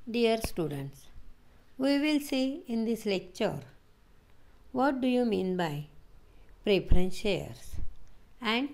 Dear students, we will see in this lecture what do you mean by preference shares and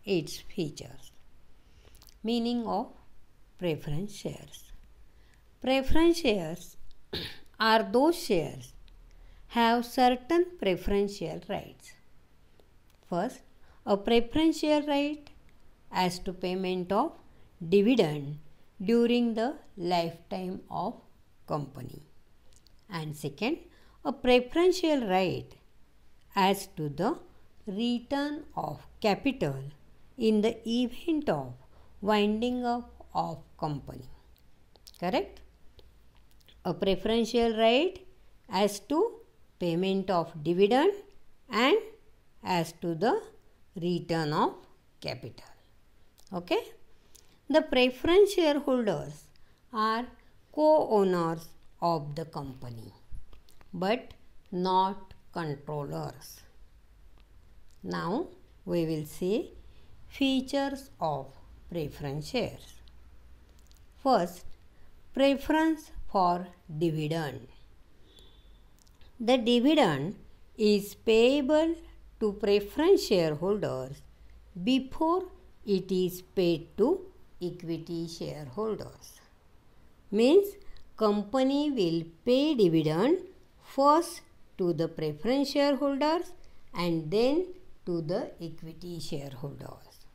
its features. Meaning of preference shares. Preference shares are those shares have certain preferential rights. First, a preferential right as to payment of dividend during the lifetime of company, and second, a preferential right as to the return of capital in the event of winding up of company. Correct? A preferential right as to payment of dividend and as to the return of capital. Okay? The preference shareholders are co-owners of the company but not controllers. Now we will see features of preference shares. First, preference for dividend. The dividend is payable to preference shareholders before it is paid to equity shareholders. Means company will pay dividend first to the preference shareholders and then to the equity shareholders.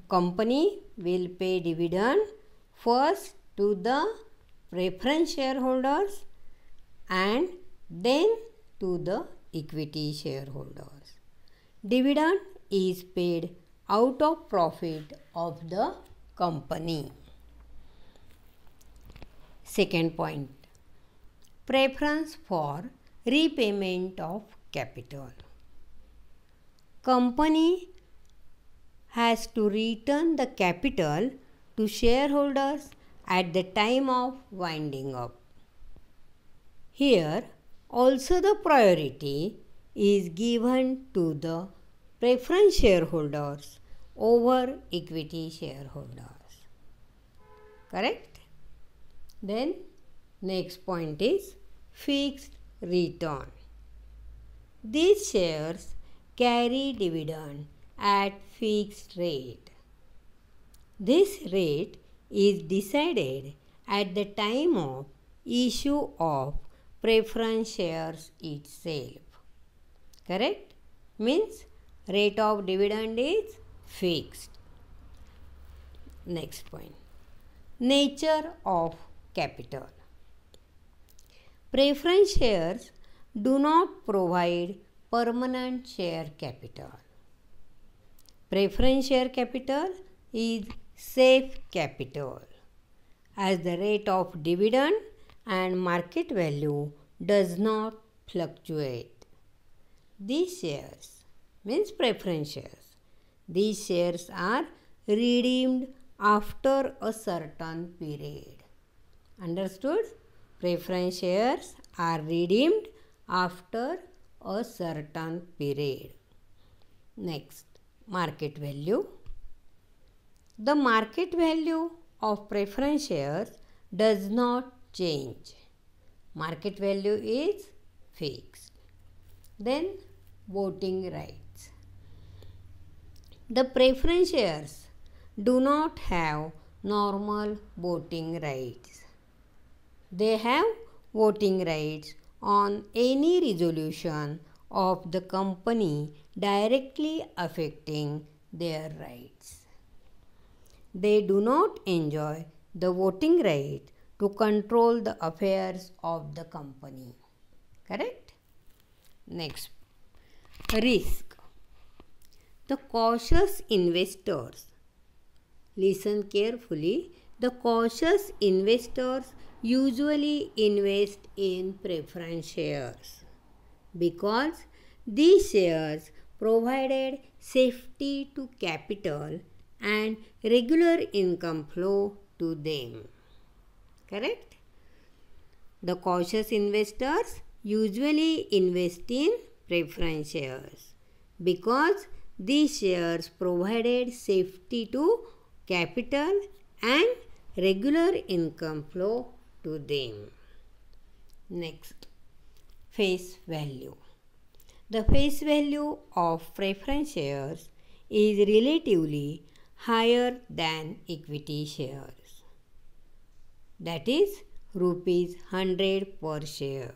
Company will pay dividend first to the preference shareholders and then to the equity shareholders. Dividend is paid out of profit of the company. Second point, preference for repayment of capital. Company has to return the capital to shareholders at the time of winding up. Here also the priority is given to the preference shareholders over equity shareholders. Correct? Then next point is fixed return. These shares carry dividend at fixed rate. This rate is decided at the time of issue of preference shares itself. Correct? Means rate of dividend is fixed. Next point, nature of capital. Preference shares do not provide permanent share capital. Preference share capital is safe capital as the rate of dividend and market value does not fluctuate. These shares means preference shares. These shares are redeemed after a certain period. Understood? Preference shares are redeemed after a certain period. Next, market value. The market value of preference shares does not change. Market value is fixed. Then voting rights. The preference shares do not have normal voting rights. They have voting rights on any resolution of the company directly affecting their rights. They do not enjoy the voting right to control the affairs of the company. Correct? Next, risk. The cautious investors, listen carefully, the cautious investors usually invest in preference shares because these shares provided safety to capital and regular income flow to them. Correct? The cautious investors usually invest in preference shares because these shares provided safety to capital and regular income flow to them. Next, face value. The face value of preference shares is relatively higher than equity shares. That is rupees 100 per share.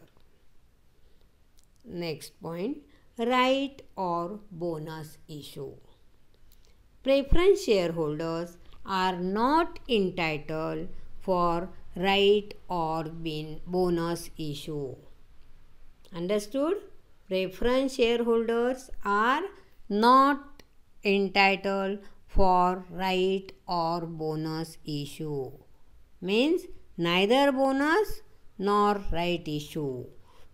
Next point, right or bonus issue. Preference shareholders are not entitled for right or bonus issue. Understood? Preference shareholders are not entitled for right or bonus issue. Means neither bonus nor right issue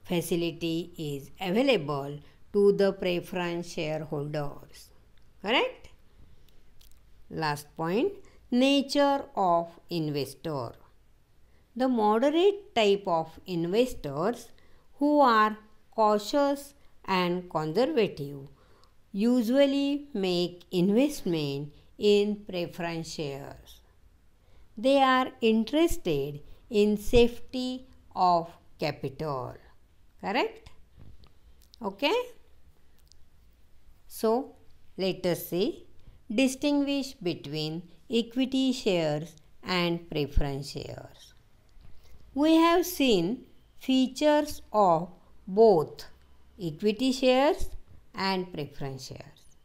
facility is available to the preference shareholders. Correct? Last point, nature of investor. The moderate type of investors who are cautious and conservative usually make investment in preference shares. They are interested in safety of capital. Correct? Okay? So, let us see, distinguish between equity shares and preference shares. We have seen features of both equity shares and preference shares.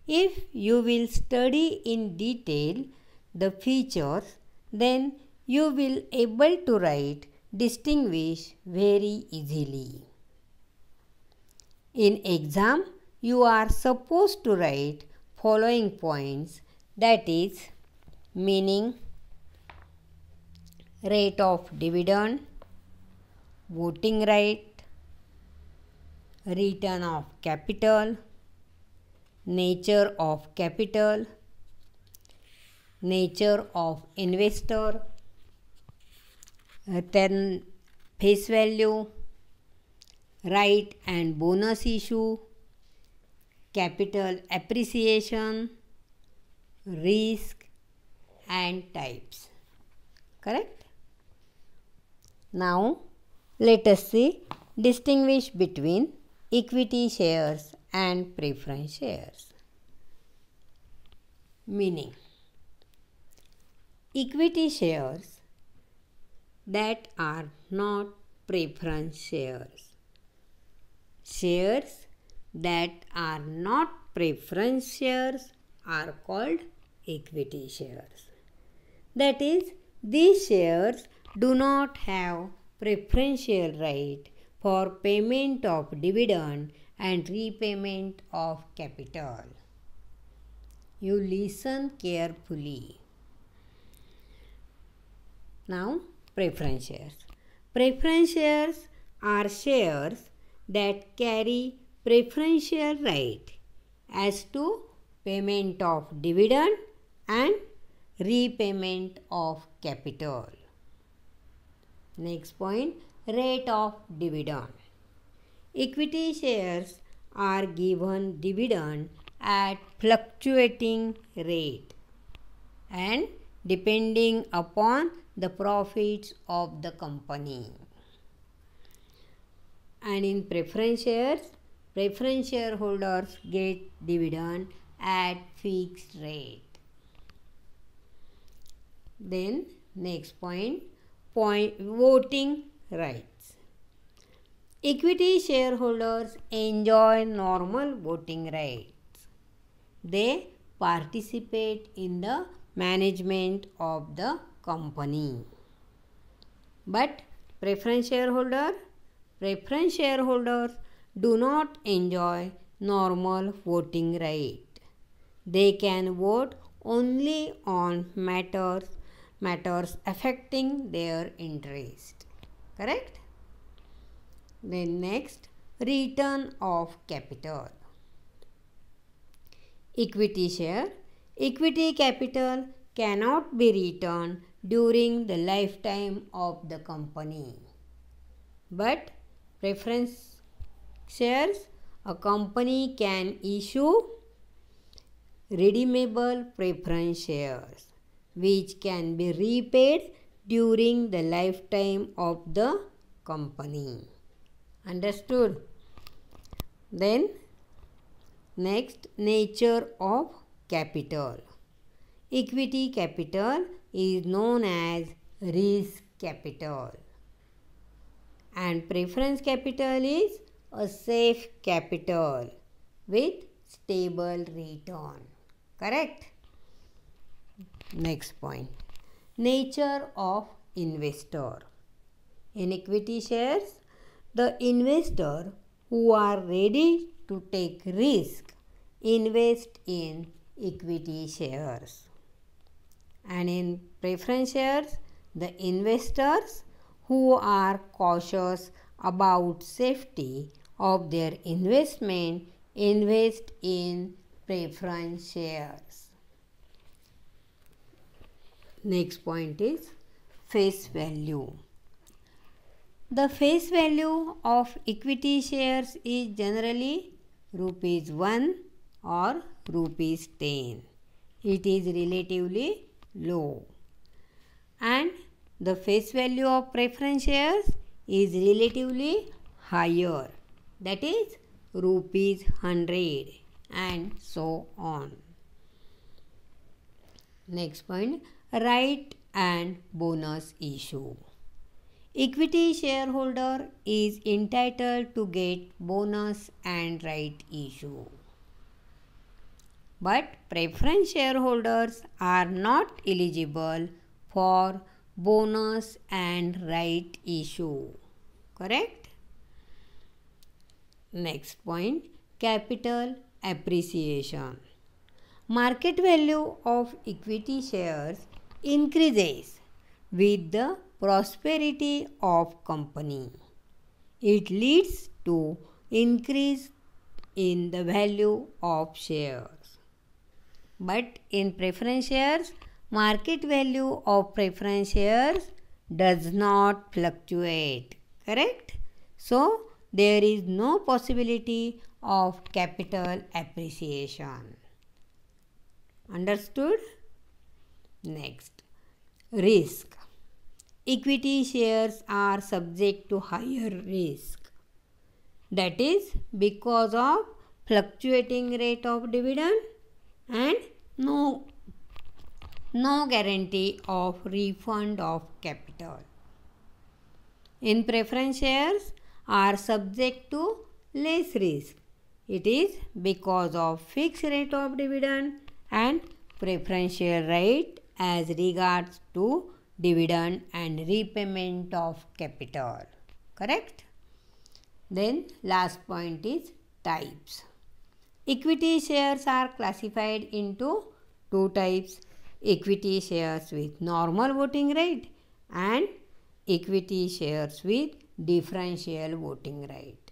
If you will study in detail the features, then you will able to distinguish very easily. In exam, you are supposed to write following points, that is, meaning, rate of dividend, voting right, return of capital, nature of capital, nature of investor, then face value, right and bonus issue, capital appreciation, risk and types. Correct? Now, let us see, distinguish between equity shares and preference shares. Meaning, equity shares that are not preference shares. Shares that are not preference shares are called equity shares. That is, these shares do not have preferential right for payment of dividend and repayment of capital. You listen carefully. Now, preference shares. Preference shares are shares that carry preferential right as to payment of dividend and repayment of capital. Next point, rate of dividend. Equity shares are given dividend at fluctuating rate and depending upon the profits of the company. And in preference shares, preference shareholders get dividend at fixed rate. Then next point, voting rights. Equity shareholders enjoy normal voting rights. They participate in the management of the company. But preference shareholders do not enjoy normal voting right. They can vote only on matters affecting their interest. Correct? Then next, return of capital. Equity share. Equity capital cannot be returned during the lifetime of the company. But preference shares, a company can issue redeemable preference shares. which can be repaid during the lifetime of the company. Understood? Then next, nature of capital. Equity capital is known as risk capital, and preference capital is a safe capital with stable return. Correct? Next point, nature of investor. In equity shares, the investor who are ready to take risk invest in equity shares. And in preference shares, the investors who are cautious about safety of their investment invest in preference shares. Next point is face value. The face value of equity shares is generally rupees 1 or rupees 10. It is relatively low. And the face value of preference shares is relatively higher, that is rupees 100, and so on. Next point, right and bonus issue. Equity shareholder is entitled to get bonus and right issue, but preference shareholders are not eligible for bonus and right issue. Correct? Next point, capital appreciation. Market value of equity shares increases with the prosperity of company. It leads to increase in the value of shares. But in preference shares, market value of preference shares does not fluctuate. Correct? So, there is no possibility of capital appreciation. Understood? Next, risk. Equity shares are subject to higher risk. That is because of fluctuating rate of dividend and no guarantee of refund of capital. In preference shares are subject to less risk. It is because of fixed rate of dividend and preferential right as regards to dividend and repayment of capital. Correct? Then last point is types. Equity shares are classified into two types: equity shares with normal voting right and equity shares with differential voting right.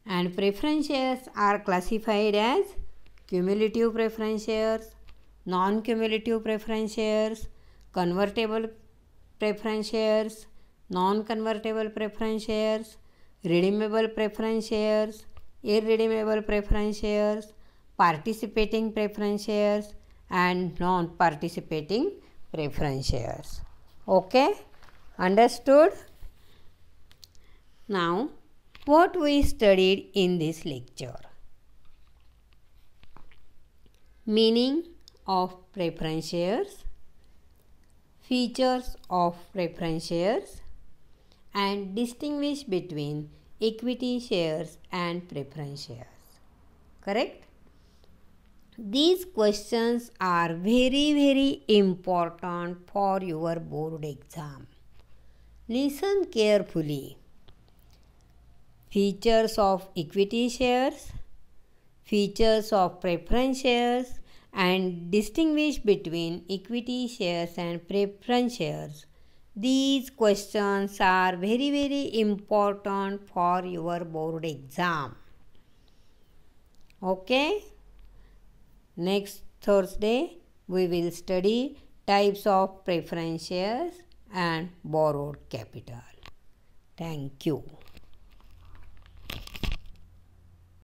And preference shares are classified as cumulative preference shares, non-cumulative preference shares, convertible preference shares, non-convertible preference shares, redeemable preference shares, irredeemable preference shares, participating preference shares, and non-participating preference shares. Okay? Understood? Now, what we studied in this lecture? Meaning of preference shares, features of preference shares, and distinguish between equity shares and preference shares. Correct? These questions are very important for your board exam. Listen carefully. Features of equity shares, features of preference shares, and distinguish between equity shares and preference shares. These questions are very important for your board exam. Okay? Next Thursday we will study types of preference shares and borrowed capital. Thank you.